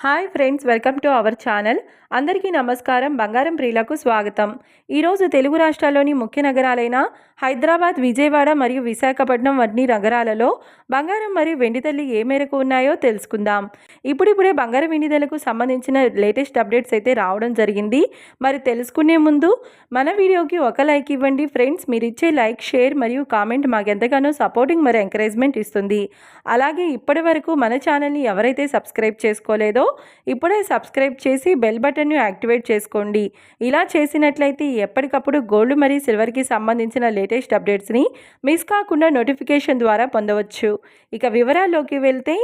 Hi friends, welcome to our channel. అందరికీ నమస్కారం. బంగారం ప్రియులకు స్వాగతం. ఈరోజు తెలుగు రాష్ట్రాల్లోని ముఖ్య నగరాలైన హైదరాబాద్, విజయవాడ మరియు విశాఖపట్నం వంటి నగరాలలో బంగారం మరియు వెండి ధరలు ఏ మేరకు ఉన్నాయో తెలుసుకుందాం. ఇప్పుడిప్పుడే బంగారం వెండి ధరలకు సంబంధించిన లేటెస్ట్ అప్డేట్స్ అయితే రావడం జరిగింది. మరి తెలుసుకునే ముందు మన వీడియోకి ఒక లైక్ ఇవ్వండి ఫ్రెండ్స్. మీరు ఇచ్చే లైక్, షేర్ మరియు కామెంట్ మాకెంతగానో సపోర్టింగ్ మరియు ఎంకరేజ్మెంట్ ఇస్తుంది. అలాగే ఇప్పటి వరకు మన ఛానల్ని ఎవరైతే సబ్స్క్రైబ్ చేసుకోలేదో ఇప్పుడే సబ్స్క్రైబ్ చేసి బెల్ బటన్ను యాక్టివేట్ చేసుకోండి. ఇలా చేసినట్లయితే ఎప్పటికప్పుడు గోల్డ్ మరియు సిల్వర్కి సంబంధించిన లేటెస్ట్ అప్డేట్స్ని మిస్ కాకుండా నోటిఫికేషన్ ద్వారా పొందవచ్చు. ఇక వివరాల్లోకి వెళ్తే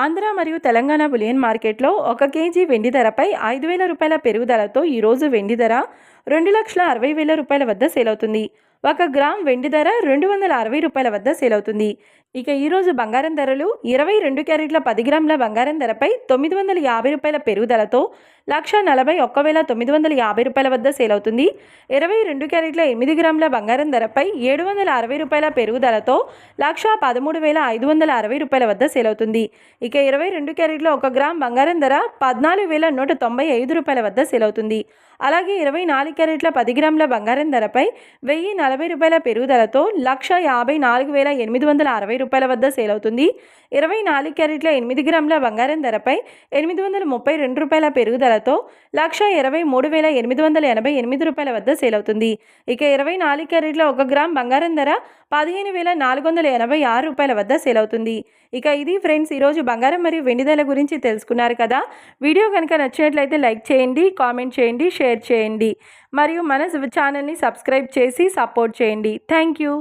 ఆంధ్ర మరియు తెలంగాణ బులియన్ మార్కెట్లో 1 కేజీ వెండి ధరపై 5,000 రూపాయల పెరుగుదలతో ఈరోజు వెండి ధర 2,60,000 రూపాయల వద్ద సేల్ అవుతుంది. 1 గ్రామ్ వెండి ధర 260 రూపాయల వద్ద సేల్ అవుతుంది. ఇక ఈరోజు బంగారం ధరలు 22 క్యారెట్ల 10 గ్రాముల బంగారం ధరపై 950 రూపాయల పెరుగుదలతో 1,41,950 రూపాయల వద్ద సేల్ అవుతుంది. 22 క్యారెట్ల 8 గ్రాముల బంగారం ధరపై 760 రూపాయల పెరుగుదలతో 1,13,560 రూపాయల వద్ద సేల్ అవుతుంది. ఇక 22 క్యారెట్ల 1 గ్రామ్ బంగారం ధర 14,195 రూపాయల వద్ద సేల్ అవుతుంది. అలాగే 24 క్యారెట్ల 10 గ్రాముల బంగారం ధరపై 1,040 రూపాయల పెరుగుదలతో 1,54,860 రూపాయల వద్ద సేల్ అవుతుంది. 24 క్యారెట్ల 8 గ్రాముల బంగారం ధరపై 832 రూపాయల పెరుగుదలతో 1,23,888 రూపాయల వద్ద సేల్ అవుతుంది. ఇక 24 క్యారెట్ల 1 గ్రామ్ బంగారం ధర 15,486 రూపాయల వద్ద సేల్ అవుతుంది. ఇక ఇది ఫ్రెండ్స్ ఈరోజు బంగారం మరియు వెండి ధరల గురించి తెలుసుకున్నారు కదా. వీడియో కనుక నచ్చినట్లయితే లైక్ చేయండి, కామెంట్ చేయండి, షేర్ చేయండి మరియు మన ఛానల్ని సబ్స్క్రైబ్ చేసి సపోర్ట్ చేయండి. Thank you.